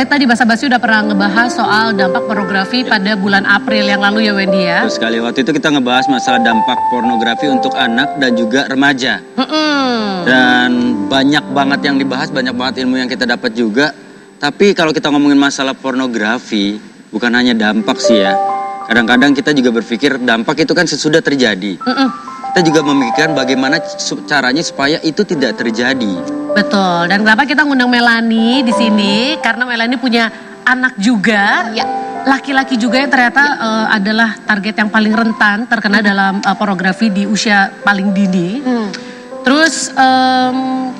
Saya tadi basa-basi udah pernah ngebahas soal dampak pornografi pada bulan April yang lalu ya Wendy ya. Terus sekali waktu itu kita ngebahas masalah dampak pornografi untuk anak dan juga remaja. Dan banyak banget yang dibahas, banyak banget ilmu yang kita dapat juga. Tapi kalau kita ngomongin masalah pornografi, bukan hanya dampak sih ya. Kadang-kadang kita juga berpikir dampak itu kan sesudah terjadi. Kita juga memikirkan bagaimana caranya supaya itu tidak terjadi. Betul. Dan kenapa kita ngundang Melanie di sini? Karena Melanie punya anak juga. Ya. Laki-laki juga yang ternyata adalah target yang paling rentan terkena dalam pornografi di usia paling dini. Terus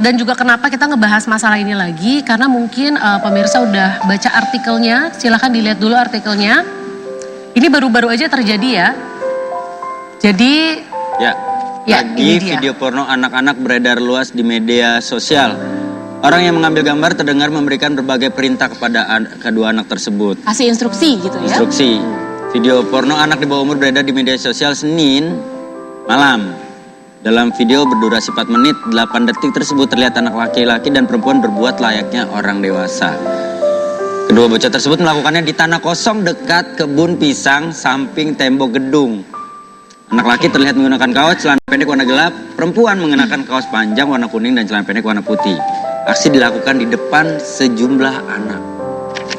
dan juga kenapa kita ngebahas masalah ini lagi? Karena mungkin pemirsa udah baca artikelnya. Silahkan dilihat dulu artikelnya. Ini baru-baru aja terjadi ya. Jadi Ya, lagi video porno anak-anak beredar luas di media sosial. Orang yang mengambil gambar terdengar memberikan berbagai perintah kepada kedua anak tersebut. Kasih instruksi gitu ya? Instruksi. Video porno anak di bawah umur beredar di media sosial Senin malam. Dalam video berdurasi 4 menit, 8 detik tersebut terlihat anak laki-laki dan perempuan berbuat layaknya orang dewasa. Kedua bocah tersebut melakukannya di tanah kosong dekat kebun pisang samping tembok gedung. Anak laki terlihat menggunakan kaos celana pendek warna gelap, perempuan mengenakan kaos panjang warna kuning dan celana pendek warna putih. Aksi dilakukan di depan sejumlah anak.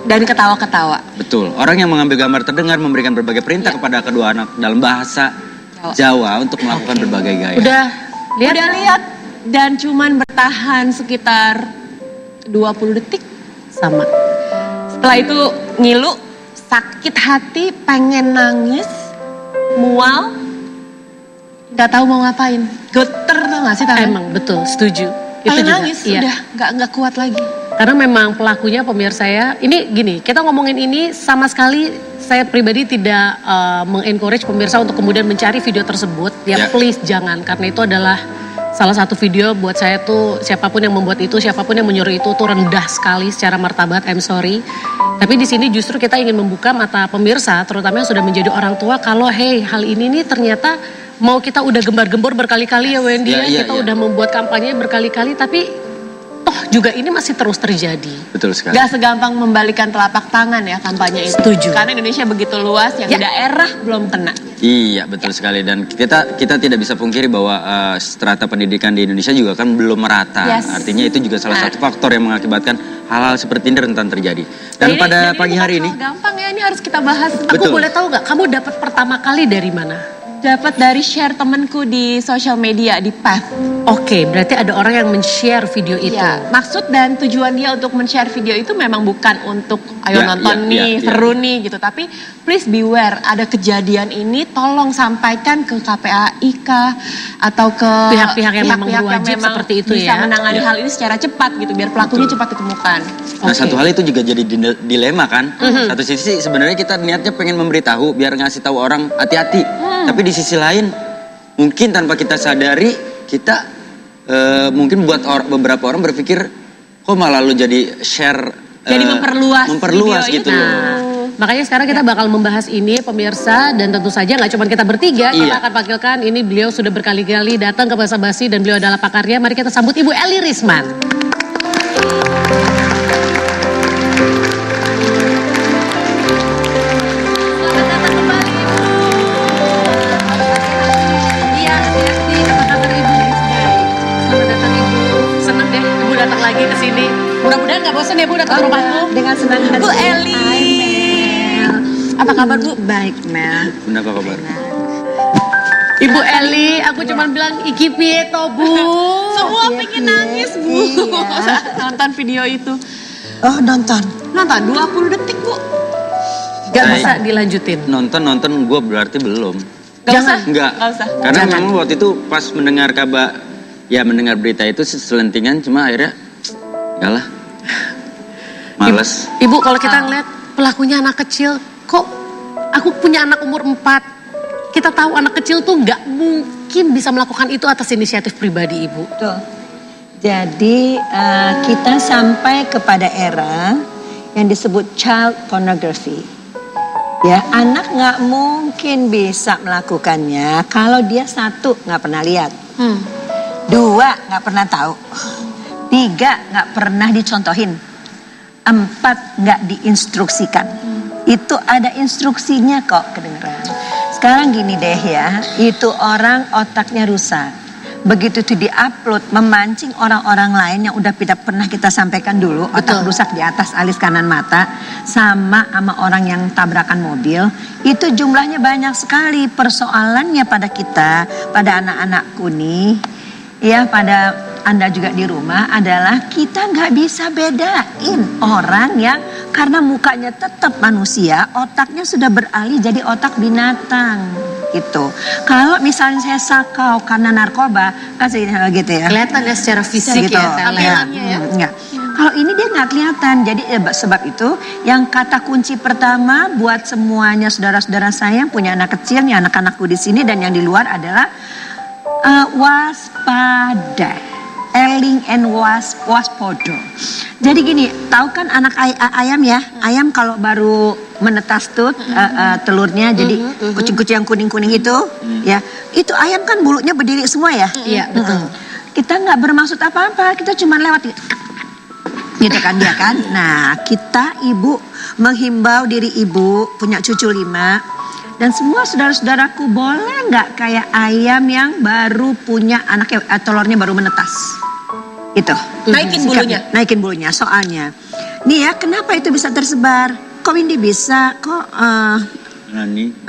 Dan ketawa-ketawa. Betul, orang yang mengambil gambar terdengar memberikan berbagai perintah kepada kedua anak dalam bahasa Jawa untuk melakukan berbagai gaya. udah lihat? Dan cuman bertahan sekitar 20 detik. Sama. Setelah itu ngilu, sakit hati, pengen nangis, mual. Gak tahu mau ngapain, geter tau gak sih tangan? Emang betul, setuju. Pengen nangis, iya. udah gak kuat lagi. Karena memang pelakunya pemirsa ya, ini gini, kita ngomongin ini sama sekali saya pribadi tidak mengencourage pemirsa untuk kemudian mencari video tersebut. Ya please jangan, karena itu adalah salah satu video buat saya tuh siapapun yang membuat itu, siapapun yang menyuruh itu tuh rendah sekali secara martabat, I'm sorry. Tapi di sini justru kita ingin membuka mata pemirsa, terutama yang sudah menjadi orang tua, kalau hey hal ini nih ternyata mau kita udah gembar-gembor berkali-kali ya Wendy ya, kita udah membuat kampanye berkali-kali tapi toh juga ini masih terus terjadi. Betul sekali. Gak segampang membalikan telapak tangan ya kampanye itu. Setuju. Karena Indonesia begitu luas yang daerah belum kena. Iya betul sekali, dan kita tidak bisa pungkiri bahwa strata pendidikan di Indonesia juga kan belum merata. Artinya itu juga salah satu faktor yang mengakibatkan hal-hal seperti ini rentan terjadi. Dan pada pagi hari ini gampang ya, ini harus kita bahas. Aku boleh tahu gak kamu dapat pertama kali dari mana? Dapat dari share temenku di sosial media, di Path. Oke, berarti ada orang yang men-share video itu. Ya, maksud dan tujuan dia untuk men-share video itu memang bukan untuk ayo nonton nih, seru nih gitu. Tapi please beware, ada kejadian ini tolong sampaikan ke KPAI kah atau ke pihak-pihak yang memang berwajib seperti itu bisa menangani hal ini secara cepat gitu, biar pelakunya cepat ditemukan. Nah satu hal itu juga jadi dilema kan. Satu sisi sebenarnya kita niatnya pengen memberitahu biar ngasih tahu orang hati-hati. Tapi di sisi lain mungkin tanpa kita sadari kita mungkin buat beberapa orang berpikir kok malah lu jadi share. Jadi memperluas gitu loh. Makanya sekarang kita bakal membahas ini pemirsa, dan tentu saja nggak cuma kita bertiga, kita akan panggilkan ini beliau sudah berkali-kali datang ke Basa-Basi dan beliau adalah pakarnya. Mari kita sambut Ibu Eli Risman. Lagi ke sini. Mudah-mudahan nggak bosan ya Bu datang ke rumahku. Dengan senang hati. Bu Eli. Apa kabar Bu? Baik Mel. Bunda apa kabar? Ibu Eli, aku cuma bilang iki piye to Bu. Semua pengen nangis Bu. Nonton video itu. Oh nonton 20 detik Bu. Gak bisa dilanjutin. Nonton gue berarti belum. Gak usah. Enggak. Karena memang waktu itu pas mendengar kabar, ya mendengar berita itu selentingan, cuma akhirnya yalah, males. Ibu kalau kita ngeliat pelakunya anak kecil, kok aku punya anak umur 4. Kita tahu anak kecil tuh gak mungkin bisa melakukan itu atas inisiatif pribadi Ibu. Betul. Jadi kita sampai kepada era yang disebut child pornography. Ya, anak gak mungkin bisa melakukannya kalau dia satu gak pernah lihat. 2 gak pernah tahu. 3 gak pernah dicontohin. 4 nggak diinstruksikan. Itu ada instruksinya kok, kedengeran. Sekarang gini deh ya, itu orang otaknya rusak. Begitu itu diupload, memancing orang-orang lain yang udah pernah kita sampaikan dulu, otak rusak di atas alis kanan mata, sama orang yang tabrakan mobil, itu jumlahnya banyak sekali. Persoalannya pada kita, pada anak-anakku nih, ya pada Anda juga di rumah adalah kita nggak bisa bedain orang yang karena mukanya tetap manusia, otaknya sudah beralih jadi otak binatang. Gitu. Kalau misalnya saya sakau karena narkoba, kan gitu ya. Kelihatan ya secara fisik gitu. ya, tampilannya ya. Kalau ini dia nggak kelihatan. Jadi sebab itu yang kata kunci pertama buat semuanya saudara-saudara saya yang punya anak kecil, nih anak-anakku di sini dan yang di luar adalah waspada. Eling and waspodo. Jadi gini, tahu kan anak ayam ya? Ayam kalau baru menetas tuh telurnya jadi kucing-kucing yang kuning-kuning itu, ya. Itu ayam kan bulunya berdiri semua ya? Iya, betul. Kita nggak bermaksud apa-apa, kita cuma lewat gitu kan dia kan. Nah, kita ibu menghimbau diri ibu punya cucu 5. Dan semua saudara-saudaraku boleh nggak kayak ayam yang baru punya anaknya, telurnya baru menetas. Itu. Naikin bulunya. Naikin bulunya. Soalnya, nih ya kenapa itu bisa tersebar? Kok Windy bisa? Kok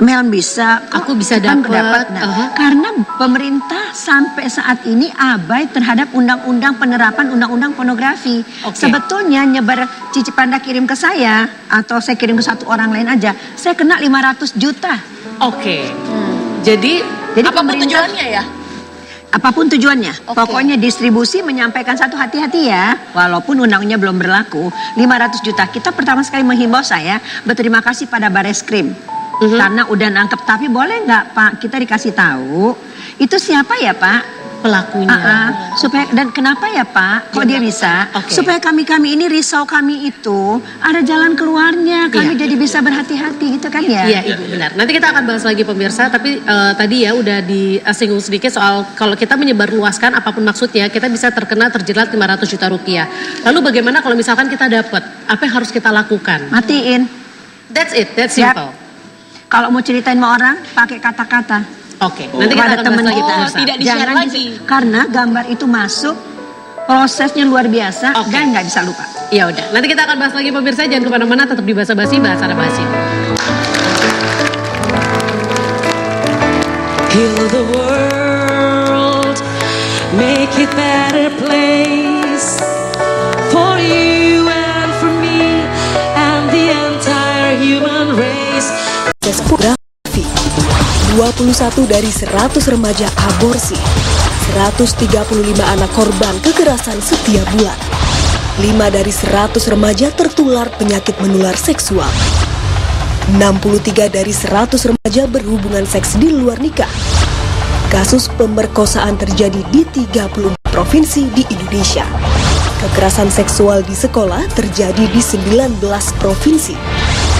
Mel bisa? Kok aku bisa kan dapat? Karena pemerintah sampai saat ini abai terhadap undang-undang penerapan undang-undang pornografi. Sebetulnya nyebar Cici Panda kirim ke saya atau saya kirim ke satu orang lain aja, saya kena 500 juta. Jadi apapun tujuannya ya? Apapun tujuannya, pokoknya distribusi menyampaikan satu hati-hati ya, walaupun undang-undangnya belum berlaku, 500 juta. Kita pertama sekali menghimbau saya berterima kasih pada Bareskrim karena udah nangkep. Tapi boleh nggak Pak, kita dikasih tahu itu siapa ya Pak? Pelakunya. Supaya dan kenapa ya Pak? Kok dia bisa? Supaya kami ini risau kami itu ada jalan keluarnya, kami jadi bisa berhati-hati gitu kan ya? Iya Ibu benar. Nanti kita akan bahas lagi pemirsa, tapi tadi ya udah disinggung sedikit soal kalau kita menyebarluaskan apapun maksudnya, kita bisa terjerat 500 juta rupiah. Lalu bagaimana kalau misalkan kita dapat? Apa yang harus kita lakukan? Matiin. That's it, that's simple. Kalau mau ceritain sama orang, pakai kata-kata. Nanti kita akan bahas lagi pemirsa. Tidak di-share lagi. Karena gambar itu masuk, prosesnya luar biasa dan nggak bisa lupa. Ya udah, nanti kita akan bahas lagi pemirsa. Jangan kemana-mana, tetap di Basa Basi, bahasa basi. Heal the world, make it better place for you and for me and the entire human race. Pornografi, 21 dari 100 remaja aborsi, 135 anak korban kekerasan setiap bulan, 5 dari 100 remaja tertular penyakit menular seksual, 63 dari 100 remaja berhubungan seks di luar nikah. Kasus pemerkosaan terjadi di 30 provinsi di Indonesia. Kekerasan seksual di sekolah terjadi di 19 provinsi.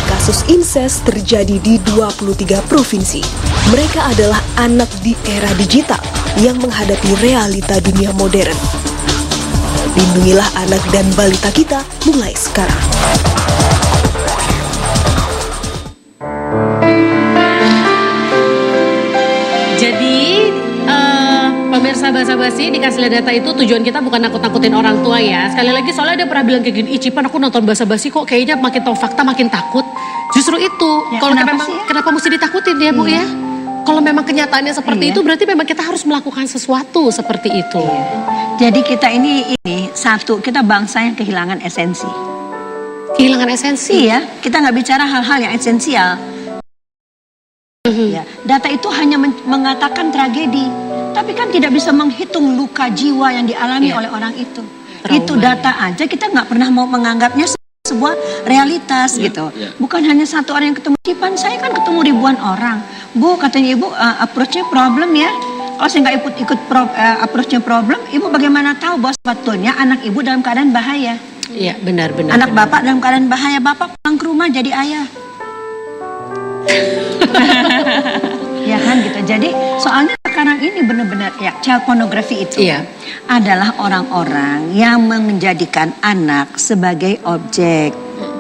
Kasus incest terjadi di 23 provinsi. Mereka adalah anak di era digital yang menghadapi realita dunia modern. Lindungilah anak dan balita kita mulai sekarang. Jadi pemirsa Basa Basi, dikasih lihat data itu tujuan kita bukan nakut-nakutin orang tua ya. Sekali lagi soalnya dia pernah bilang kayak gini, Cipan aku nonton Basa Basi kok kayaknya makin tahu fakta makin takut. Justru itu, Ya, kalau kenapa memang sih ya? kenapa mesti ditakutin ya Bu ya? Kalau memang kenyataannya seperti itu berarti memang kita harus melakukan sesuatu seperti itu. Jadi kita ini satu, kita bangsa yang kehilangan esensi. Kehilangan esensi. Iya, kita nggak bicara hal-hal yang esensial. Ya, data itu hanya mengatakan tragedi, tapi kan tidak bisa menghitung luka jiwa yang dialami oleh orang itu. Itu data aja kita nggak pernah mau menganggapnya sebuah realitas gitu. Bukan hanya satu orang yang ketemu Cipan, saya kan ketemu ribuan orang. Bu, katanya Ibu approach-nya problem ya. Kalau saya nggak ikut approach-nya problem, Ibu bagaimana tahu bahwa sebetulnya anak Ibu dalam keadaan bahaya? Iya, benar-benar. Anak Bapak dalam keadaan bahaya, Bapak pulang ke rumah jadi ayah. Ya kan gitu. Jadi soalnya sekarang ini benar-benar ya child pornography itu. Iya. adalah orang-orang yang menjadikan anak sebagai objek.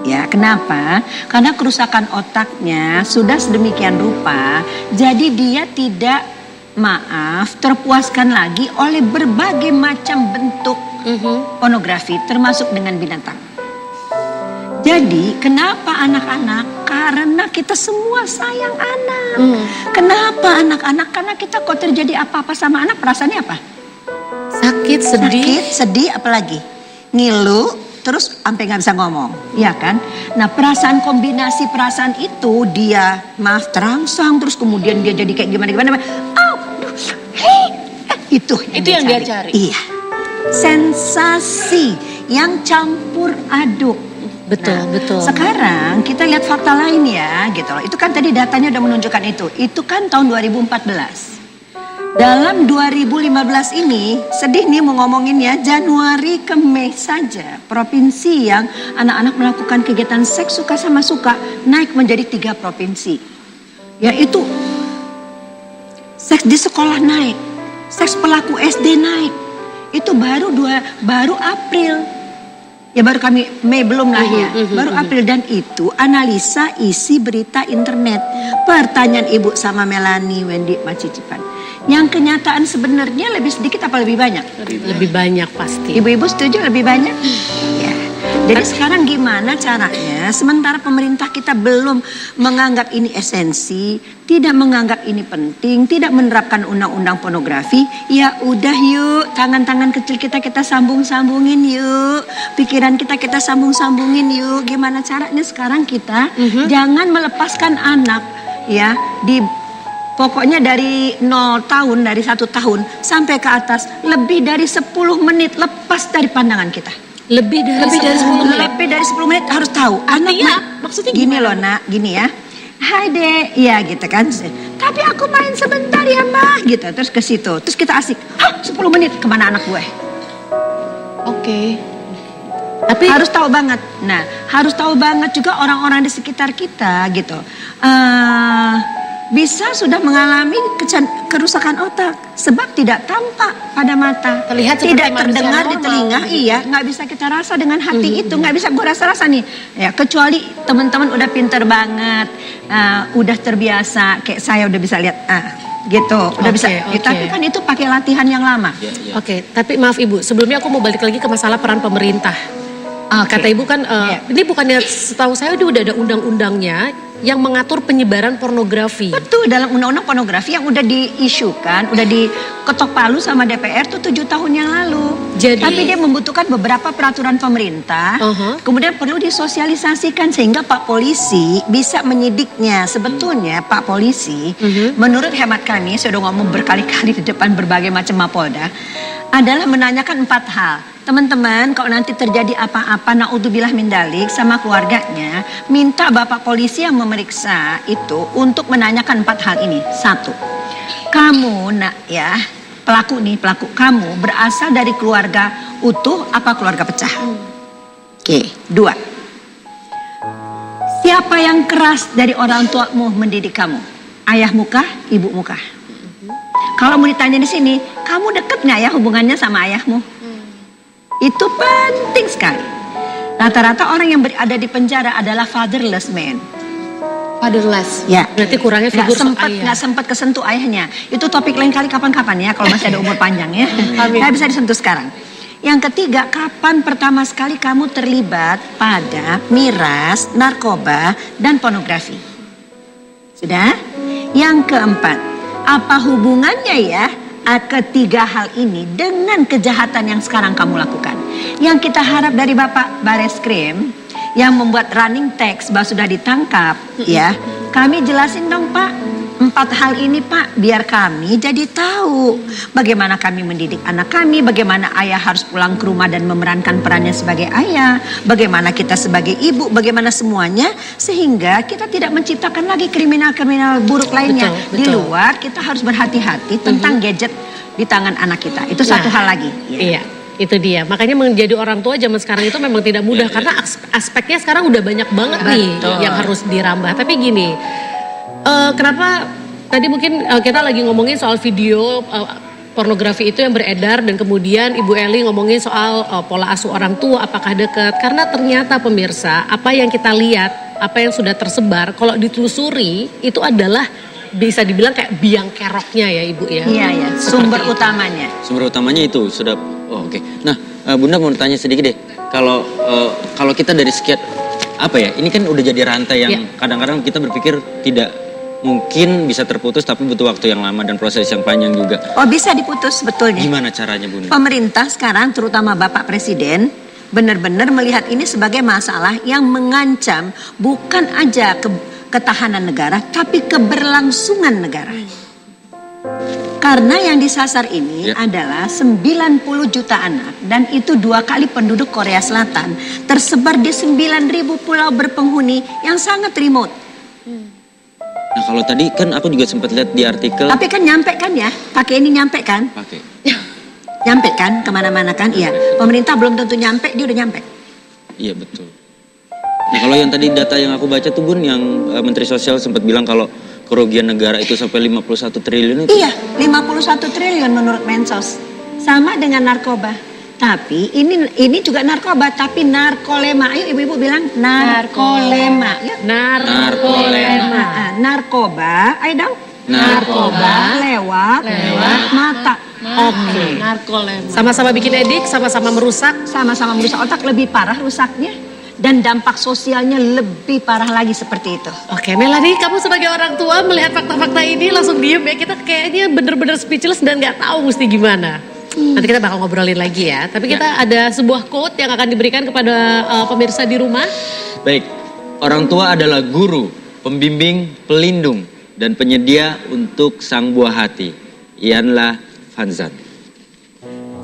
Ya, kenapa? Karena kerusakan otaknya sudah sedemikian rupa, jadi dia tidak terpuaskan lagi oleh berbagai macam bentuk pornografi, termasuk dengan binatang. Jadi, kenapa anak-anak? Karena kita semua sayang anak. Kenapa anak-anak? Karena kita kok terjadi apa-apa sama anak, perasaannya apa? Sakit, sedih. Sakit, sedih, apalagi ngilu, terus sampai nggak bisa ngomong, ya kan? Nah, kombinasi perasaan itu dia terangsang, terus kemudian dia jadi kayak gimana? Itu yang dia cari. Iya, sensasi yang campur aduk. Betul, betul. Sekarang kita lihat fakta lain ya, gitu loh. Itu kan tadi datanya udah menunjukkan itu. Itu kan tahun 2014. Dalam 2015 ini, sedih nih mau ngomongin ya, Januari ke Mei saja, provinsi yang anak-anak melakukan kegiatan seks suka sama suka naik menjadi 3 provinsi. Yaitu seks di sekolah naik, seks pelaku SD naik. Itu baru April. Ya baru kami Mei belum lah ya, baru April, dan itu analisa isi berita internet. Pertanyaan Ibu sama Melanie, Wendy, Macicipan. Yang kenyataan sebenarnya lebih sedikit apa lebih banyak? Lebih banyak pasti. Ibu-ibu setuju lebih banyak? Ya. Jadi sekarang gimana caranya? Sementara pemerintah kita belum menganggap ini esensi, tidak menganggap ini penting, tidak menerapkan undang-undang pornografi, ya udah yuk, tangan-tangan kecil kita sambung-sambungin yuk, pikiran kita sambung-sambungin yuk. Gimana caranya sekarang kita jangan melepaskan anak ya pokoknya dari 0 tahun, dari 1 tahun sampai ke atas, lebih dari 10 menit lepas dari pandangan kita. Lebih dari 10 menit. Lebih dari 10 menit harus tahu. Anak maksudnya gini loh nak, gini ya. Hai dek, ya gitu kan. Tapi aku main sebentar ya mah, gitu. Terus ke situ, terus kita asik. 10 menit kemana anak gue? Oke. Tapi Harus tahu banget. Nah, harus tahu banget juga orang-orang di sekitar kita gitu. Bisa sudah mengalami kerusakan otak sebab tidak tampak pada mata, Terlihat seperti tidak manusia terdengar di normal, telinga, gitu. iya, nggak bisa kita rasa dengan hati itu, nggak bisa gue rasa nih, ya kecuali teman-teman udah pinter banget, udah terbiasa, kayak saya udah bisa lihat, gitu, udah bisa. Oke. Tapi kan itu pakai latihan yang lama. Oke, tapi maaf Ibu, sebelumnya aku mau balik lagi ke masalah peran pemerintah. Kata Ibu kan, ini bukannya setahu saya udah ada undang-undangnya yang mengatur penyebaran pornografi. Betul, dalam undang-undang pornografi yang udah diisukan, udah diketok palu sama DPR tuh 7 tahun yang lalu. Tapi dia membutuhkan beberapa peraturan pemerintah, kemudian perlu disosialisasikan sehingga Pak Polisi bisa menyidiknya. Sebetulnya Pak Polisi, menurut hemat kami, saya udah ngomong berkali-kali di depan berbagai macam Mapolda, adalah menanyakan 4 hal. Teman-teman, kalau nanti terjadi apa-apa, naudzubillah min dalik sama keluarganya, minta Bapak Polisi yang memeriksa itu untuk menanyakan 4 hal ini. 1, kamu nak ya, pelaku kamu berasal dari keluarga utuh apa keluarga pecah? Oke. 2, siapa yang keras dari orang tuamu mendidik kamu? Ayahmu kah, ibumu kah? Kalau mau ditanya di sini, kamu deket nggak ya hubungannya sama ayahmu? Itu penting sekali. Rata-rata orang yang berada di penjara adalah fatherless man. Fatherless. Ya. Berarti kurangnya figur ayah. Nggak sempat kesentuh ayahnya. Itu topik lain kali kapan-kapan ya, kalau masih ada umur panjang ya. Nggak bisa disentuh sekarang. Yang ketiga, kapan pertama sekali kamu terlibat pada miras, narkoba, dan pornografi? Sudah? Yang keempat, apa hubungannya ya ketiga hal ini dengan kejahatan yang sekarang kamu lakukan? Yang kita harap dari Bapak Bareskrim yang membuat running text bahwa sudah ditangkap, ya, kami jelasin dong Pak, 4 hal ini Pak, biar kami jadi tahu bagaimana kami mendidik anak kami, bagaimana ayah harus pulang ke rumah dan memerankan perannya sebagai ayah, bagaimana kita sebagai ibu, bagaimana semuanya, sehingga kita tidak menciptakan lagi kriminal-kriminal buruk lainnya. Betul. Di luar kita harus berhati-hati tentang gadget di tangan anak kita. Itu satu hal lagi. Iya, itu dia. Makanya menjadi orang tua zaman sekarang itu memang tidak mudah karena aspeknya sekarang udah banyak banget nih yang harus dirambah. Tapi gini, kenapa tadi mungkin kita lagi ngomongin soal video pornografi itu yang beredar dan kemudian Ibu Eli ngomongin soal pola asuh orang tua apakah dekat, karena ternyata pemirsa apa yang kita lihat, apa yang sudah tersebar kalau ditelusuri itu adalah bisa dibilang kayak biang keroknya ya Ibu ya. Iya ya, sumber utamanya. Sumber utamanya itu sudah, oke. Nah, Bunda mau tanya sedikit deh, kalau kita dari sekian, apa ya, ini kan udah jadi rantai yang kadang-kadang kita berpikir tidak mungkin bisa terputus tapi butuh waktu yang lama dan proses yang panjang juga. Oh bisa diputus sebetulnya. Gimana caranya Bunda? Pemerintah sekarang terutama Bapak Presiden benar-benar melihat ini sebagai masalah yang mengancam bukan aja ketahanan negara tapi keberlangsungan negara. Karena yang disasar ini adalah 90 juta anak dan itu 2 kali penduduk Korea Selatan tersebar di 9.000 pulau berpenghuni yang sangat remote. Nah kalau tadi kan aku juga sempat lihat di artikel. Tapi kan nyampe kan ya, pakai ini nyampe kan? Pakai. Nyampe kan kemana-mana kan? Iya. Pemerintah belum tentu nyampe, dia udah nyampe. Iya betul. Nah kalau yang tadi data yang aku baca tuh Bun, yang Menteri Sosial sempat bilang kalau kerugian negara itu sampai 51 triliun itu. Iya, 51 triliun menurut Mensos. Sama dengan narkoba. Tapi ini juga narkoba, tapi narkolema. Ayo ibu-ibu bilang narkolema. Yuk. Narkolema. Narkoba, ayo dong. Narkoba lewat mata. Oke. Narkolema. Sama-sama bikin edik, sama-sama merusak. Sama-sama merusak otak, lebih parah rusaknya. Dan dampak sosialnya lebih parah lagi seperti itu. Oke, Melanie, kamu sebagai orang tua melihat fakta-fakta ini langsung diem ya. Kita kayaknya bener-bener speechless dan nggak tahu mesti gimana. Nanti kita bakal ngobrolin lagi ya. Tapi kita ada sebuah quote yang akan diberikan kepada pemirsa di rumah. Baik, orang tua adalah guru, pembimbing, pelindung, dan penyedia untuk sang buah hati. Ianlah Fanzat.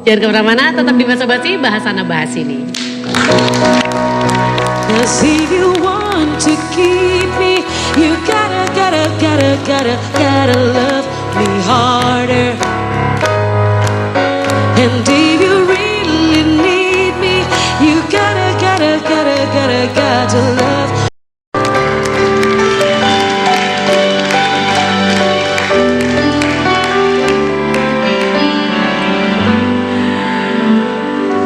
Jangan kemana-mana, tetap di Basa Basi, Bahasana Bahas ini. Cause if you want to keep me, you gotta love me harder. And if you really need me, you gotta love.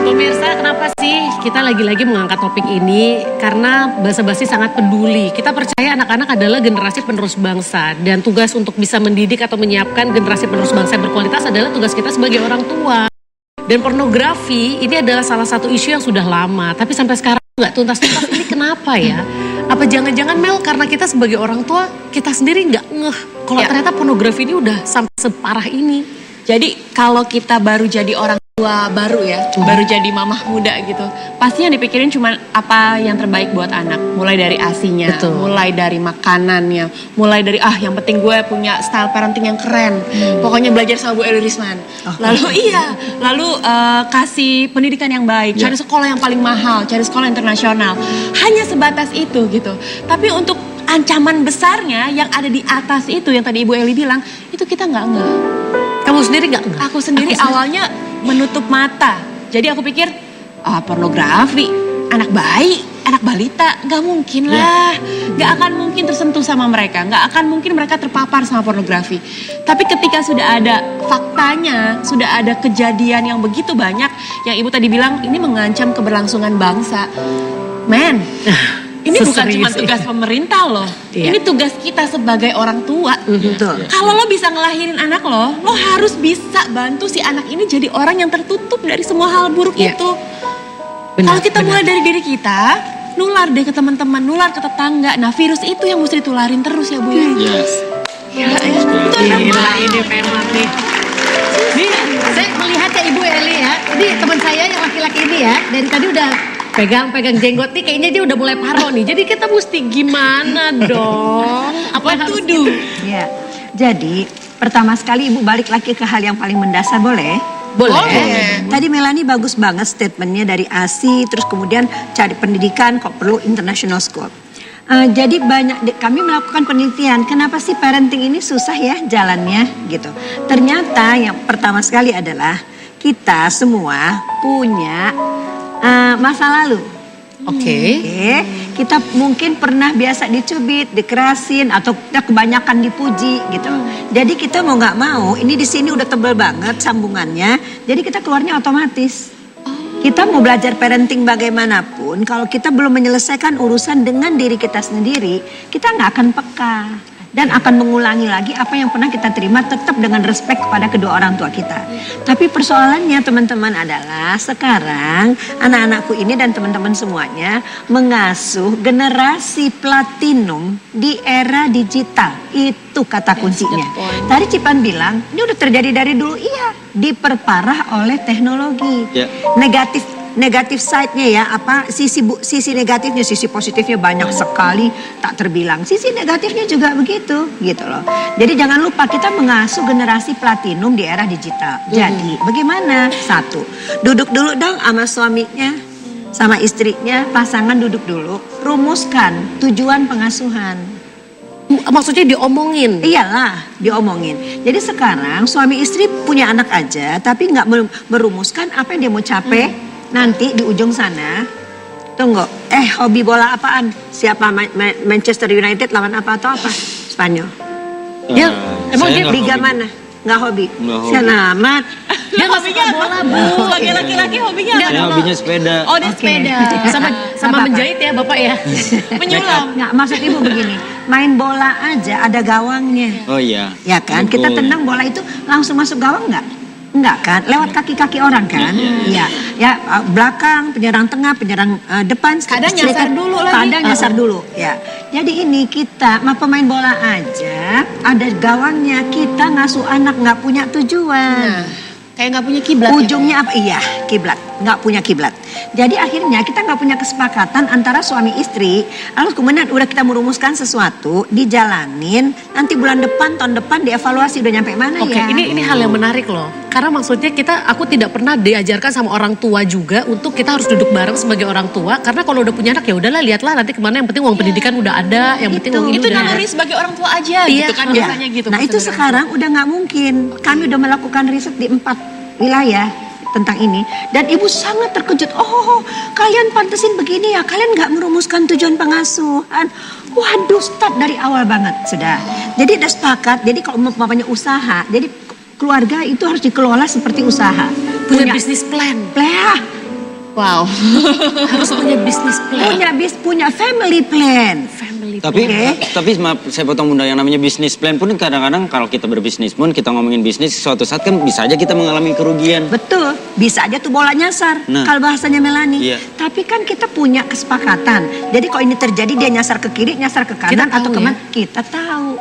Pemirsa, kenapa sih kita lagi-lagi mengangkat topik ini? Karena Basa Basi sangat peduli. Kita percaya anak-anak adalah generasi penerus bangsa. Dan tugas untuk bisa mendidik atau menyiapkan generasi penerus bangsa yang berkualitas adalah tugas kita sebagai orang tua. Dan pornografi ini adalah salah satu isu yang sudah lama. Tapi sampai sekarang nggak tuntas-tuntas. Ini kenapa ya? Apa jangan-jangan Mel karena kita sebagai orang tua, kita sendiri nggak ngeh. Kalau ternyata pornografi ini udah sampai separah ini. Jadi kalau kita baru jadi orang tua baru ya, baru jadi mamah muda gitu, pasti yang dipikirin cuma apa yang terbaik buat anak. Mulai dari asinya, mulai dari makanannya, mulai dari yang penting gue punya style parenting yang keren. Pokoknya belajar sama Bu Eli Risman. Lalu kasih pendidikan yang baik, cari sekolah yang paling mahal, cari sekolah internasional. Hanya sebatas itu gitu. Tapi untuk ancaman besarnya yang ada di atas itu yang tadi Ibu Eli bilang, itu kita nggak ngeh. Kamu sendiri nggak? Aku sendiri awalnya menutup mata. Jadi aku pikir, pornografi, anak bayi, anak balita, nggak mungkin lah. Nggak akan mungkin tersentuh sama mereka. Nggak akan mungkin mereka terpapar sama pornografi. Tapi ketika sudah ada faktanya, sudah ada kejadian yang begitu banyak, yang Ibu tadi bilang, ini mengancam keberlangsungan bangsa. Men, ini bukan cuma tugas pemerintah loh. Ini tugas kita sebagai orang tua. Betul. Kalau lo bisa ngelahirin anak lo harus bisa bantu si anak ini jadi orang yang tertutup dari semua hal buruk itu. Kalau kita mulai dari diri kita, nular deh ke teman-teman, nular ke tetangga. Nah virus itu yang mesti ditularin terus ya Bu ya. Yes. Gila ini memang nih. Nih, saya melihat ya Ibu Eli ya. Ini teman saya yang laki-laki ini ya. Dari tadi udah pegang jenggot nih, kayaknya dia udah mulai paro nih. Jadi kita mesti gimana dong? Apa yang harus kita? Ya, jadi pertama sekali Ibu balik lagi ke hal yang paling mendasar, boleh? Boleh. Tadi Melanie bagus banget statementnya dari ASI, terus kemudian cari pendidikan kok perlu international school. Jadi kami melakukan penelitian, kenapa sih parenting ini susah ya jalannya gitu. Ternyata yang pertama sekali adalah kita semua punya masa lalu. Oke. Kita mungkin pernah biasa dicubit, dikerasin, atau kita kebanyakan dipuji gitu. Jadi kita mau nggak mau, ini di sini udah tebel banget sambungannya, jadi kita keluarnya otomatis. Kita mau belajar parenting bagaimanapun, kalau kita belum menyelesaikan urusan dengan diri kita sendiri, kita nggak akan peka. Dan akan mengulangi lagi apa yang pernah kita terima tetap dengan respek kepada kedua orang tua kita. Tapi persoalannya teman-teman adalah sekarang anak-anakku ini dan teman-teman semuanya mengasuh generasi platinum di era digital. Itu kata kuncinya. Tadi Cipan bilang, ini udah terjadi dari dulu. Iya, diperparah oleh teknologi. Negatif side-nya ya, sisi negatifnya, sisi positifnya banyak sekali tak terbilang. Sisi negatifnya juga begitu, gitu loh. Jadi jangan lupa kita mengasuh generasi platinum di era digital. Jadi bagaimana? Satu, duduk dulu dong sama suaminya, sama istrinya, pasangan duduk dulu, rumuskan tujuan pengasuhan. Maksudnya diomongin? Iyalah, diomongin. Jadi sekarang suami istri punya anak aja, tapi nggak merumuskan apa yang dia mau capai. Nanti di ujung sana, tunggu, hobi bola apaan? Siapa Manchester United lawan apa atau apa? Spanyol. Ya, emang dia liga mana? Nggak hobi. Siapa amat? Dia hobinya bola, Bu. Sebagai laki-laki hobinya apa? Saya hobinya sepeda. Oh, dia sepeda. Sama menjahit ya Bapak ya? Menyulam. Nggak, maksud ibu begini, main bola aja ada gawangnya. Oh iya. Ya kan, kita tendang bola itu langsung masuk gawang nggak? Enggak kan, lewat kaki-kaki orang kan. Iya, ya belakang, penyerang tengah, penyerang depan. Kadang nyasar dulu lagi. Kadang nyasar dulu, ya. Jadi ini kita, pemain bola aja, ada gawangnya. Kita ngasuh anak nggak punya tujuan. Kayak nggak punya kiblat. Ujungnya apa? Iya, kiblat. Nggak punya kiblat. Jadi akhirnya kita nggak punya kesepakatan antara suami istri. Lalu kemudian udah kita merumuskan sesuatu, dijalanin. Nanti bulan depan, tahun depan dievaluasi udah nyampe mana ya. Oke, ini hal yang menarik loh. Karena maksudnya aku tidak pernah diajarkan sama orang tua juga untuk kita harus duduk bareng sebagai orang tua. Karena kalau udah punya anak ya udahlah, lihatlah nanti kemana. Yang penting uang pendidikan udah ada. Yang penting uang Itu udah. naluri sebagai orang tua aja gitu kan biasanya gitu. Nah itu sekarang udah nggak mungkin. Kami udah melakukan riset di 4 wilayah tentang ini. Dan ibu sangat terkejut. Oh, kalian pantesin begini ya. Kalian nggak merumuskan tujuan pengasuhan. Waduh, start dari awal banget sudah. Jadi udah sepakat. Jadi kalau umpamanya usaha, jadi keluarga itu harus dikelola seperti usaha. Punya bisnis plan. Wow. Harus punya bisnis plan. Punya family plan. Tapi maaf, saya potong Bunda, yang namanya bisnis plan pun kadang-kadang kalau kita berbisnis pun kita ngomongin bisnis, suatu saat kan bisa aja kita mengalami kerugian. Betul, bisa aja tuh bola nyasar, kalau bahasanya Melani. Iya. Tapi kan kita punya kesepakatan. Jadi kalau ini terjadi dia nyasar ke kiri, nyasar ke kanan atau kemana, kita tahu.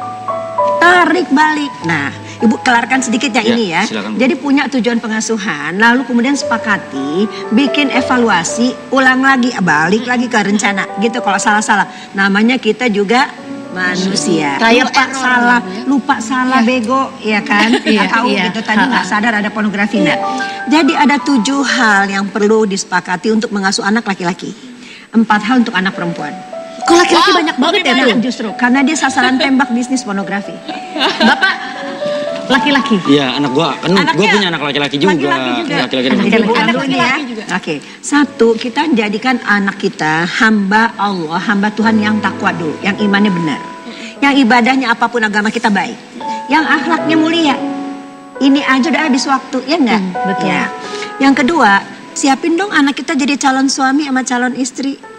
Tarik balik. Nah, Ibu kelarkan sedikit yang ini ya. Silakan. Jadi punya tujuan pengasuhan, lalu kemudian sepakati, bikin evaluasi, ulang lagi, balik lagi ke rencana. Gitu kalau salah-salah. Namanya kita juga manusia. Lupa salah, bego, ya kan? Nggak tahu gitu tadi nggak sadar ada pornografi. Nah, jadi ada 7 hal yang perlu disepakati untuk mengasuh anak laki-laki. 4 hal untuk anak perempuan. Kok laki-laki banyak banget ya Bu? Justru karena dia sasaran tembak bisnis pornografi. Bapak laki-laki? Iya, anak gue punya anak laki-laki juga. Laki-laki juga. Oke, 1, kita jadikan anak kita hamba Allah, hamba Tuhan yang takwa dulu, yang imannya benar, yang ibadahnya apapun agama kita baik, yang akhlaknya mulia. Ini aja udah habis waktu, ya enggak? Betul. Ya. Yang kedua, siapin dong anak kita jadi calon suami sama calon istri.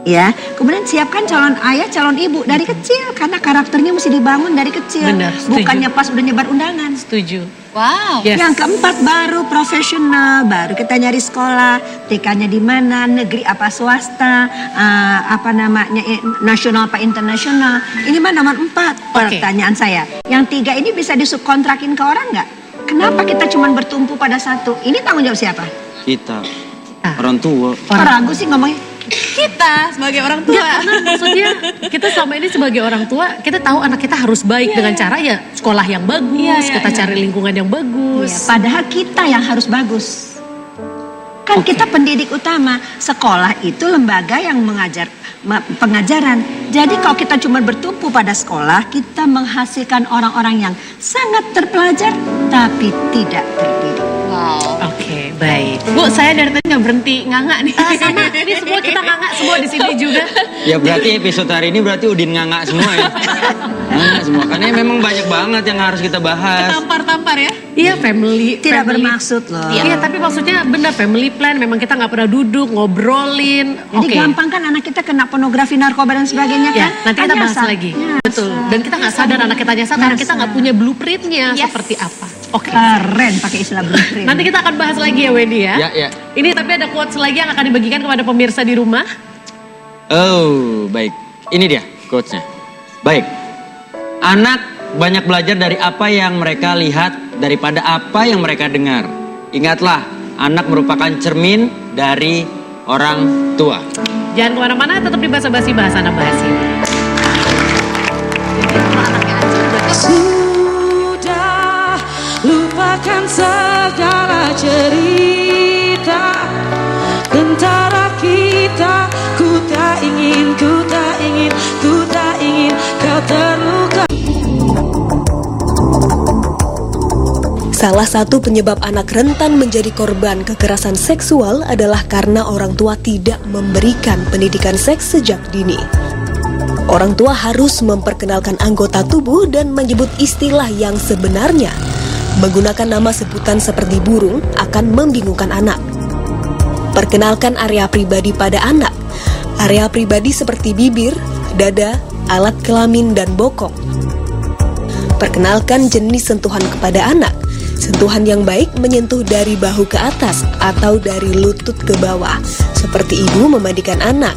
Ya, kemudian siapkan calon ayah, calon ibu dari kecil karena karakternya mesti dibangun dari kecil. Benar, setuju. Bukannya pas udah nyebar undangan. Setuju. Wow. Yes. Yang keempat baru profesional, baru kita nyari sekolah, TK-nya di mana, negeri apa swasta, nasional apa internasional. Ini mah nomor 4. Pertanyaan saya, yang 3 ini bisa disubkontrakin ke orang nggak? Kenapa kita cuma bertumpu pada 1? Ini tanggung jawab siapa? Kita, orang tua. Ragu sih ngomongnya. Kita sebagai orang tua. Ya, karena maksudnya kita selama ini sebagai orang tua, kita tahu anak kita harus baik dengan cara ya sekolah yang bagus, kita cari lingkungan yang bagus. Padahal kita yang harus bagus. Kan kita pendidik utama. Sekolah itu lembaga yang mengajar pengajaran. Jadi kalau kita cuma bertumpu pada sekolah, kita menghasilkan orang-orang yang sangat terpelajar tapi tidak terdidik. Wow. Oke, baik. Bu, saya dari tadi nggak berhenti nganga nih. Sama, ini semua kita nganga semua di sini juga. Ya berarti episode hari ini berarti Udin nganga semua ya. Nganga semua, karena memang banyak banget yang harus kita bahas. Tampar-tampar ya. Iya, family. Tidak family. bermaksud loh. Iya, tapi maksudnya benar family plan. Memang kita nggak pernah duduk ngobrolin. Jadi gampang kan anak kita kena pornografi, narkoba dan sebagainya Ya, kan? nanti kita bahas Nyasar. lagi. Nyasar. Betul. Dan kita nggak sadar anak kita nyasar karena kita nggak punya blueprintnya seperti apa. Oke. Keren pakai istilah blueprint. Nanti kita akan bahas lagi ya Wendy ya. Ya. Ini tapi ada quotes lagi yang akan dibagikan kepada pemirsa di rumah. Oh, baik. Ini dia quotes-nya. Baik. Anak banyak belajar dari apa yang mereka lihat daripada apa yang mereka dengar. Ingatlah, anak merupakan cermin dari orang tua. Jangan kemana-mana, tetap di Basa-Basi Bahasana Basi. Sudah lupakan segala cerita tentara kita. Ku tak ingin kau terluka. Salah satu penyebab anak rentan menjadi korban kekerasan seksual adalah karena orang tua tidak memberikan pendidikan seks sejak dini. Orang tua harus memperkenalkan anggota tubuh dan menyebut istilah yang sebenarnya. Menggunakan nama sebutan seperti burung akan membingungkan anak. Perkenalkan area pribadi pada anak. Area pribadi seperti bibir, dada, alat kelamin, dan bokong. Perkenalkan jenis sentuhan kepada anak. Sentuhan yang baik menyentuh dari bahu ke atas atau dari lutut ke bawah, seperti ibu memandikan anak.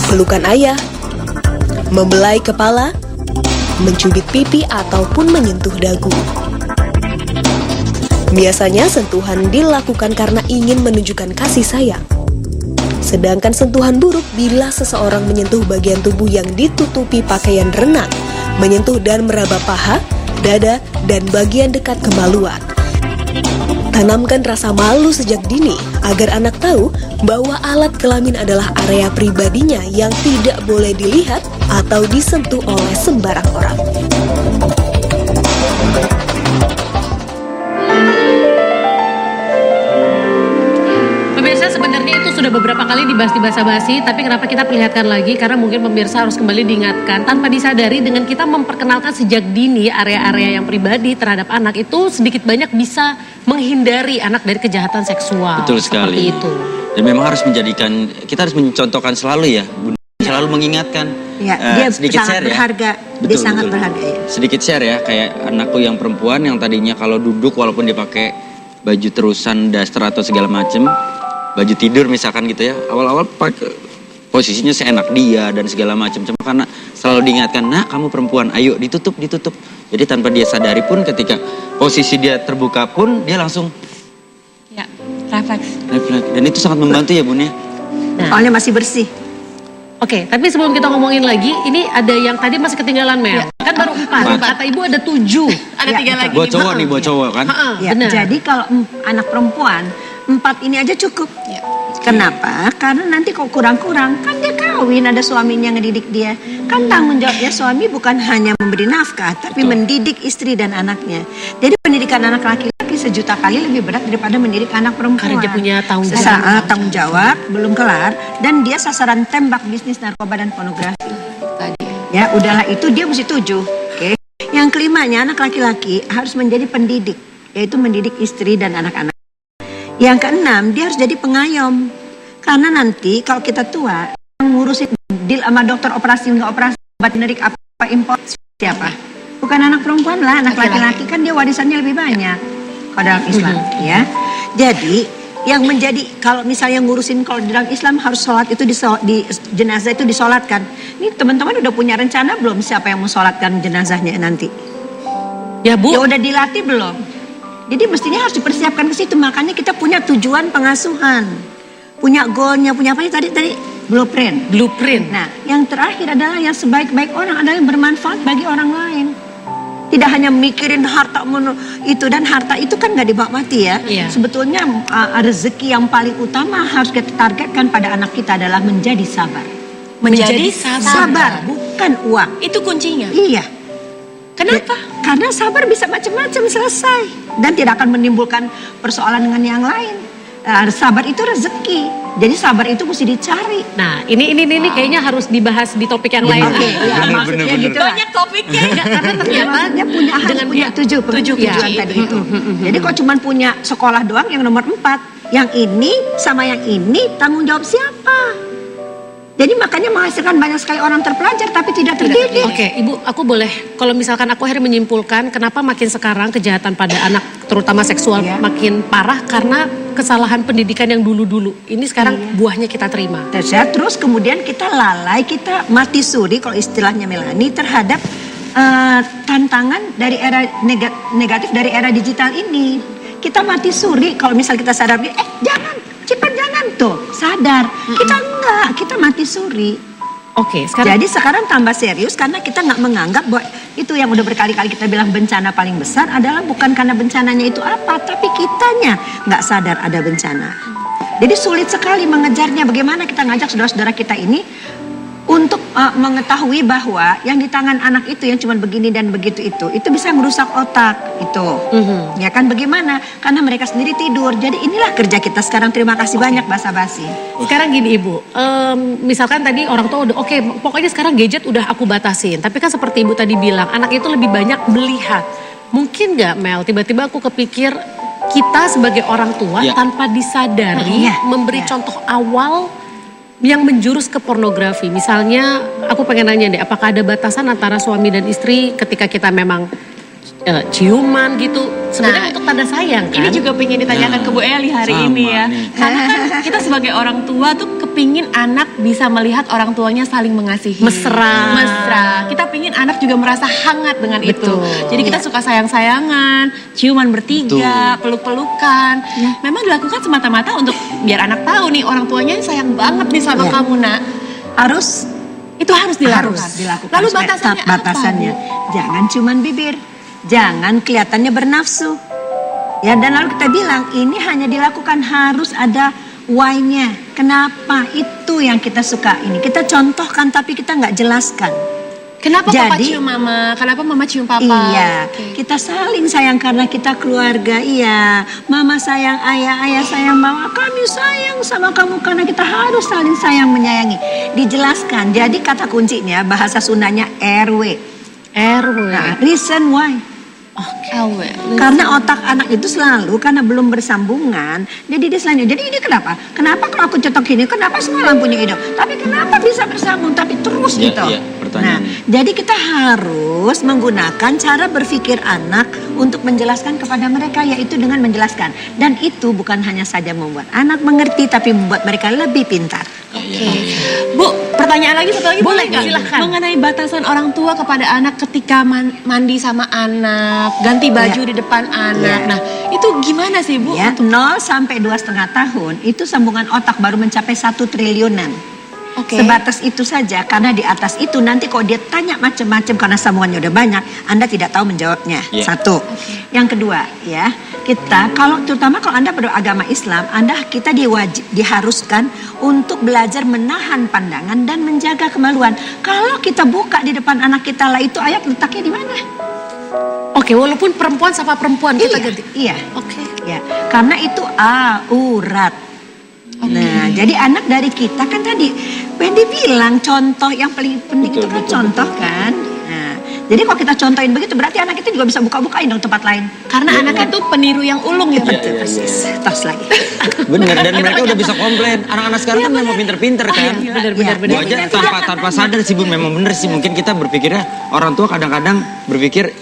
Pelukan ayah, membelai kepala, mencubit pipi ataupun menyentuh dagu. Biasanya sentuhan dilakukan karena ingin menunjukkan kasih sayang. Sedangkan sentuhan buruk bila seseorang menyentuh bagian tubuh yang ditutupi pakaian renang, menyentuh dan meraba paha, dada, dan bagian dekat kemaluan. Tanamkan rasa malu sejak dini agar anak tahu bahwa alat kelamin adalah area pribadinya yang tidak boleh dilihat atau disentuh oleh sembarang orang. Pemirsa, sebenarnya itu sudah beberapa kali dibahas di Basa-Basi, tapi kenapa kita perlihatkan lagi? Karena mungkin pemirsa harus kembali diingatkan, tanpa disadari dengan kita memperkenalkan sejak dini area-area yang pribadi terhadap anak itu sedikit banyak bisa menghindari anak dari kejahatan seksual. Betul sekali. Seperti itu. Dan memang harus menjadikan, kita harus mencontohkan selalu ya, Bunda, selalu mengingatkan. Ya, dia sedikit sangat share berharga. Ya. Dia sangat berharga ya. Sedikit share ya, kayak anakku yang perempuan yang tadinya kalau duduk walaupun dia pakai baju terusan, daster atau segala macem, baju tidur misalkan gitu ya, awal-awal pakai posisinya seenak dia dan segala macam. Cuma karena selalu diingatkan, nah kamu perempuan, ayo ditutup. Jadi tanpa dia sadari pun ketika posisi dia terbuka pun dia langsung Ya, refleks. dan itu sangat membantu ya Bun ya. Soalnya masih bersih. Oke, tapi sebelum kita ngomongin lagi, ini ada yang tadi masih ketinggalan Mel. Kan baru 4, kata ibu ada 7. Ada Ya, 3 betul. lagi. Buat cowok nih, buat cowok kan. Ya, Benar. jadi kalau anak perempuan 4 ini aja cukup. Ya. Kenapa? Karena nanti kok kurang-kurang, kan dia kawin, ada suaminya ngedidik dia. Kan tanggung jawabnya suami bukan hanya memberi nafkah, tapi mendidik istri dan anaknya. Jadi pendidikan anak laki-laki sejuta kali lebih berat daripada mendidik anak perempuan. Karena dia punya tanggung jawab. Saat tanggung jawab belum kelar, dan dia sasaran tembak bisnis narkoba dan pornografi. Tadi. Ya, udahlah itu dia mesti 7. Oke. Yang kelimanya, anak laki-laki harus menjadi pendidik, yaitu mendidik istri dan anak-anak. Yang keenam, dia harus jadi pengayom. Karena nanti kalau kita tua, yang ngurusin deal sama dokter operasi nggak operasi, obat generik apa impor, siapa? Bukan anak perempuan lah, anak laki-laki kan dia warisannya lebih banyak kalau dalam Islam, ya. Jadi yang menjadi kalau misalnya ngurusin kalau di dalam Islam harus sholat itu di jenazah itu disolatkan. Ini teman-teman udah punya rencana belum siapa yang mau sholatkan jenazahnya nanti? Ya Bu, Ya udah dilatih belum? Jadi mestinya harus dipersiapkan ke situ. Makanya kita punya tujuan pengasuhan, punya goalnya, punya apa tadi blueprint. Nah, yang terakhir adalah yang sebaik-baik orang adalah yang bermanfaat bagi orang lain. Tidak hanya mikirin harta itu, dan harta itu kan nggak dibawa mati ya. Iya. Sebetulnya rezeki yang paling utama harus kita targetkan pada anak kita adalah menjadi sabar. Menjadi Sabar, bukan uang. Itu kuncinya. Iya. Kenapa? Karena sabar bisa macam-macam selesai dan tidak akan menimbulkan persoalan dengan yang lain. Sabar itu rezeki. Jadi sabar itu mesti dicari. Nah, ini kayaknya harus dibahas di topik yang lain. Oke, ya, maksudnya gitu lah. Banyak topiknya. Enggak, karena ternyata Dia punya harus dengan punya tujuh tujuan tadi itu. Jadi kok cuma punya sekolah doang yang nomor 4, yang ini sama yang ini tanggung jawab siapa? Jadi makanya menghasilkan banyak sekali orang terpelajar tapi tidak terdidik. Oke, Ibu, aku boleh, kalau misalkan aku akhirnya menyimpulkan kenapa makin sekarang kejahatan pada anak, terutama seksual, Iya. makin parah karena kesalahan pendidikan yang dulu-dulu. Ini sekarang buahnya kita terima. Terus kemudian kita lalai, kita mati suri kalau istilahnya Melani terhadap tantangan dari era negatif dari era digital ini. Kita mati suri kalau misal kita sadar, jangan, Cipan jangan tuh, sadar. Kita enggak, kita mati suri. Oke, sekarang Jadi sekarang tambah serius karena kita nggak menganggap bahwa itu yang udah berkali-kali kita bilang bencana paling besar adalah bukan karena bencananya itu apa, tapi kitanya nggak sadar ada bencana. Jadi sulit sekali mengejarnya. Bagaimana kita ngajak saudara-saudara kita ini untuk mengetahui bahwa yang di tangan anak itu yang cuma begini dan begitu itu bisa merusak otak itu. Ya kan bagaimana? Karena mereka sendiri tidur. Jadi inilah kerja kita sekarang. Terima kasih banyak basa-basi. Sekarang gini Ibu, misalkan tadi orang tua udah oke, pokoknya sekarang gadget udah aku batasin. Tapi kan seperti Ibu tadi bilang, anak itu lebih banyak melihat. Mungkin nggak Mel, tiba-tiba aku kepikir kita sebagai orang tua tanpa disadari memberi contoh awal yang menjurus ke pornografi. Misalnya aku pengen nanya deh, apakah ada batasan antara suami dan istri ketika kita memang ciuman gitu, sebenarnya untuk tanda sayang kan? Ini juga pengen ditanyakan ke Bu Eli hari sama ini ya. nih. Karena kan kita sebagai orang tua tuh kepingin anak bisa melihat orang tuanya saling mengasihi. Mesra. Kita pingin anak juga merasa hangat dengan itu. Betul. Jadi kita suka sayang-sayangan, ciuman bertiga, peluk-pelukan. Memang dilakukan semata-mata untuk biar anak tahu nih orang tuanya sayang banget nih sama kamu nak. Itu harus dilakukan. Harus dilakukan. Lalu supaya batasannya tetap batasannya. apa, Jangan cuman bibir. Jangan kelihatannya bernafsu. Ya, dan lalu kita bilang ini hanya dilakukan harus ada why-nya. Kenapa? Itu yang kita suka ini. Kita contohkan tapi kita nggak jelaskan. Kenapa papa Jadi- cium mama? Kenapa mama cium papa? Iya, Oke. kita saling sayang karena kita keluarga. Iya, mama sayang ayah, ayah sayang mama. Kami sayang sama kamu karena kita harus saling sayang menyayangi. Dijelaskan. Jadi kata kuncinya bahasa Sundanya RW. Nah, reason why. Karena otak anak itu selalu karena belum bersambungan, jadi dia selalu jadi ini kenapa? Kenapa kalau aku cetok gini? Kenapa semua lampunya hidup? Tapi kenapa bisa bersambung? Tapi terus Iya, gitu. iya, pertanyaan. Jadi kita harus menggunakan cara berpikir anak untuk menjelaskan kepada mereka, yaitu dengan menjelaskan. Dan itu bukan hanya saja membuat anak mengerti, tapi membuat mereka lebih pintar. Oke. Bu, pertanyaan lagi satu lagi boleh nggak? silahkan. Mengenai batasan orang tua kepada anak ketika mandi sama anak, ganti baju di depan anak. Iya. Nah, itu gimana sih Bu? Ya, 0 sampai 2,5 tahun itu sambungan otak baru mencapai 1 triliunan. Oke. Sebatas itu saja, karena di atas itu nanti kalau dia tanya macam-macam karena sambungannya udah banyak, Anda tidak tahu menjawabnya. Iya. Satu. Yang kedua, ya, kita terutama kalau Anda beragama Islam, kita diharuskan untuk belajar menahan pandangan dan menjaga kemaluan. Kalau kita buka di depan anak kita lah, itu ayat letaknya di mana? Oke, walaupun perempuan sama perempuan kita ganti. Iya. Oke. Ya, karena itu aurat. Nah, jadi anak dari kita kan tadi Wendy bilang contoh yang paling penting itu kan contoh kan. Nah, jadi kalau kita contohin begitu berarti anak kita juga bisa buka-bukain dong tempat lain. Karena anaknya tuh peniru yang ulung ya. Betul persis. Tos lagi. Bener, dan mereka udah bisa komplain. Anak-anak sekarang kan memang pinter-pinter kan. Benar-benar. Bu aja tanpa sadar sih Bu, memang bener sih. Mungkin kita berpikirnya, orang tua kadang-kadang berpikir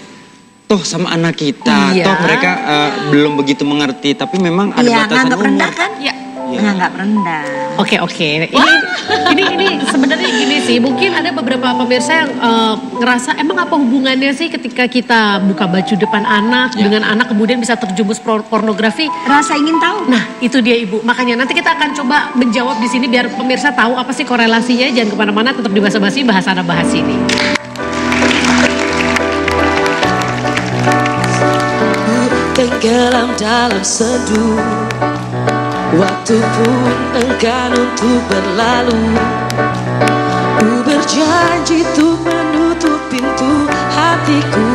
toh sama anak kita, Iya. toh mereka belum begitu mengerti, tapi memang ada Iya, batasan nganggap umur. rendah kan? Iya. Nganggap rendah. Oke. Ini sebenarnya gini sih, mungkin ada beberapa pemirsa yang ngerasa emang apa hubungannya sih ketika kita buka baju depan anak Ya. dengan anak kemudian bisa terjumus pornografi. Rasa ingin tahu. Nah, itu dia Ibu. Makanya nanti kita akan coba menjawab di sini biar pemirsa tahu apa sih korelasinya. Jangan kemana-mana, tetap di Basa-Basi, bahasa anak bahas ini. Tenggelam dalam sendu, waktu pun enggan untuk berlalu. Ku berjanji untuk menutup pintu hatiku.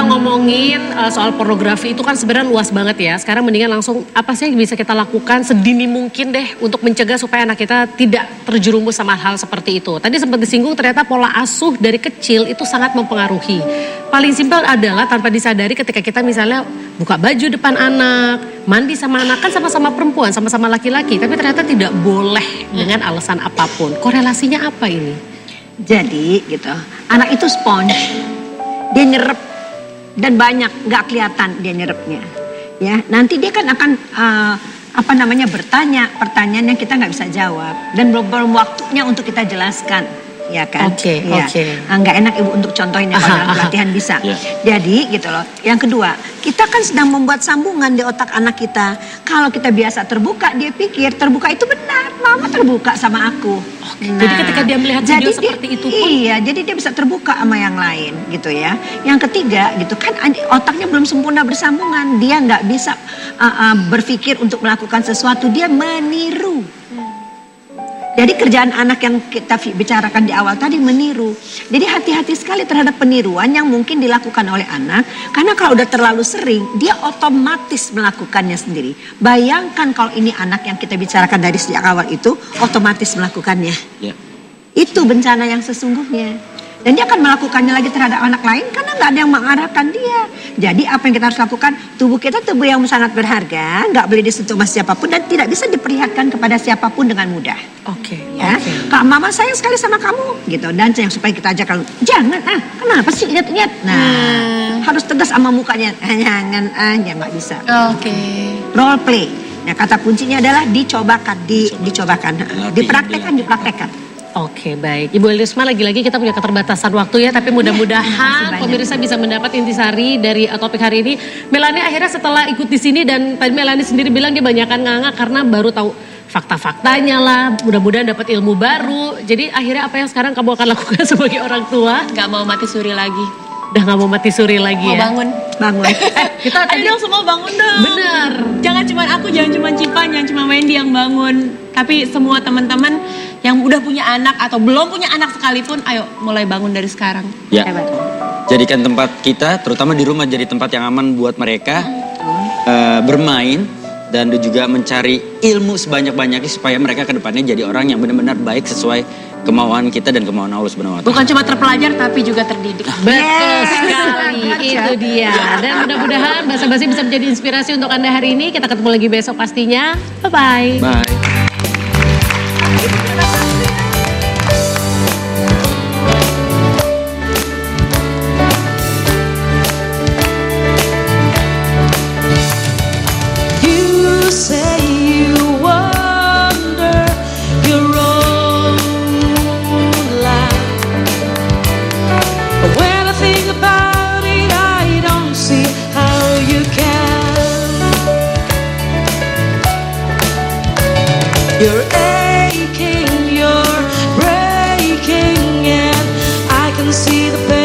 ngomongin soal pornografi itu kan sebenarnya luas banget ya. Sekarang mendingan langsung apa sih yang bisa kita lakukan sedini mungkin deh untuk mencegah supaya anak kita tidak terjerumus sama hal seperti itu. Tadi sempat disinggung ternyata pola asuh dari kecil itu sangat mempengaruhi. Paling simpel adalah tanpa disadari ketika kita misalnya buka baju depan anak, mandi sama anak, kan sama-sama perempuan, sama-sama laki-laki. Tapi ternyata tidak boleh dengan alasan apapun. Korelasinya apa ini? Jadi gitu, anak itu sponge, dia nyerap dan banyak, nggak kelihatan dia nyerapnya. Ya, nanti dia kan akan bertanya pertanyaan yang kita nggak bisa jawab dan belum waktunya untuk kita jelaskan. Ya kan? Oke. Nggak enak ibu untuk contohin ya kalau dalam pelatihan bisa. Yeah. Jadi gitu loh. Yang kedua, kita kan sedang membuat sambungan di otak anak kita. Kalau kita biasa terbuka, dia pikir terbuka itu benar. Mama terbuka sama aku. Jadi ketika dia melihat video seperti itu pun. Iya, jadi dia bisa terbuka sama yang lain gitu ya. Yang ketiga gitu kan otaknya belum sempurna bersambungan. Dia nggak bisa berpikir untuk melakukan sesuatu. Dia meniru. Jadi kerjaan anak yang kita bicarakan di awal tadi meniru. Jadi hati-hati sekali terhadap peniruan yang mungkin dilakukan oleh anak. Karena kalau udah terlalu sering, dia otomatis melakukannya sendiri. Bayangkan kalau ini anak yang kita bicarakan dari sejak awal itu otomatis melakukannya. Ya. Itu bencana yang sesungguhnya. Dan dia akan melakukannya lagi terhadap anak lain karena nggak ada yang mengarahkan dia. Jadi apa yang kita harus lakukan? Tubuh kita tubuh yang sangat berharga, nggak boleh disentuh sama siapapun dan tidak bisa diperlihatkan kepada siapapun dengan mudah. Oke. Ya, Kak Mama sayang sekali sama kamu gitu. Dan yang supaya kita ajarkan, jangan kenapa sih lihat-lihat? Nah, harus tegas sama mukanya. Jangan ya nggak bisa. Oke. Role play. Nah, kata kuncinya adalah dicobakan, dipraktekkan. Oke, baik. Ibu Elisma, lagi-lagi kita punya keterbatasan waktu ya, tapi mudah-mudahan pemirsa bisa mendapat intisari dari topik hari ini. Melani akhirnya setelah ikut di sini dan tadi Melani sendiri bilang dia banyakan nganga karena baru tahu fakta-faktanya lah, mudah-mudahan dapat ilmu baru. Jadi akhirnya apa yang sekarang kamu akan lakukan sebagai orang tua? Gak mau mati suri lagi. Udah gak mau mati suri lagi Mau ya? bangun. Kita Ayo dong semua bangun dong. Benar. Jangan cuma aku, jangan cuma Cipan, jangan cuma Wendy yang bangun. Tapi semua teman-teman yang udah punya anak atau belum punya anak sekalipun, ayo mulai bangun dari sekarang. Ya. Jadikan tempat kita, terutama di rumah, jadi tempat yang aman buat mereka bermain dan juga mencari ilmu sebanyak-banyaknya supaya mereka ke depannya jadi orang yang benar-benar baik sesuai kemauan kita dan kemauan Allah Subhanahu wa Ta'ala. Bukan cuma terpelajar tapi juga terdidik. Betul sekali, itu dia. Dan mudah-mudahan Basa-Basi bisa menjadi inspirasi untuk Anda hari ini. Kita ketemu lagi besok pastinya. Bye-bye. Bye. You say you wonder your own life, but when I think about it, I don't see how you can. You're aching, you're breaking, and I can see the pain.